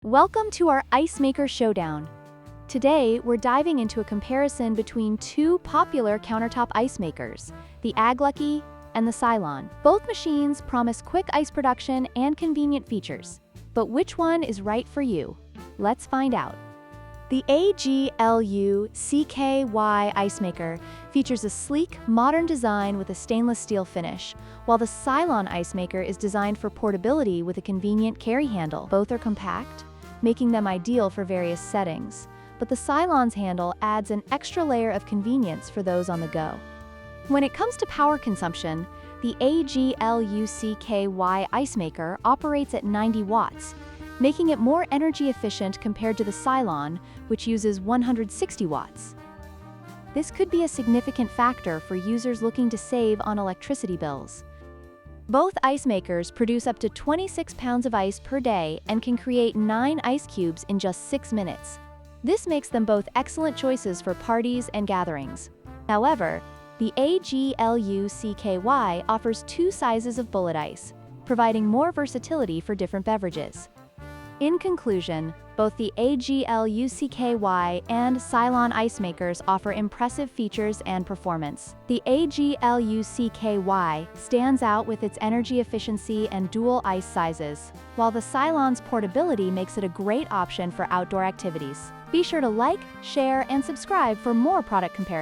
Welcome to our Ice Maker Showdown. Today, we're diving into a comparison between two popular countertop ice makers, the AGLUCKY and the Silonn. Both machines promise quick ice production and convenient features. But which one is right for you? Let's find out. The AGLUCKY ice maker features a sleek, modern design with a stainless steel finish, while the Silonn ice maker is designed for portability with a convenient carry handle. Both are compact, making them ideal for various settings, but the Silonn's handle adds an extra layer of convenience for those on the go. When it comes to power consumption, the AGLUCKY ice maker operates at 90 watts, making it more energy efficient compared to the Silonn, which uses 160 watts. This could be a significant factor for users looking to save on electricity bills. Both ice makers produce up to 26 pounds of ice per day and can create 9 ice cubes in just 6 minutes. This makes them both excellent choices for parties and gatherings. However, the AGLUCKY offers 2 sizes of bullet ice, providing more versatility for different beverages. In conclusion, both the AGLUCKY and Silonn ice makers offer impressive features and performance. The AGLUCKY stands out with its energy efficiency and dual ice sizes, while the Silonn's portability makes it a great option for outdoor activities. Be sure to like, share, and subscribe for more product comparisons.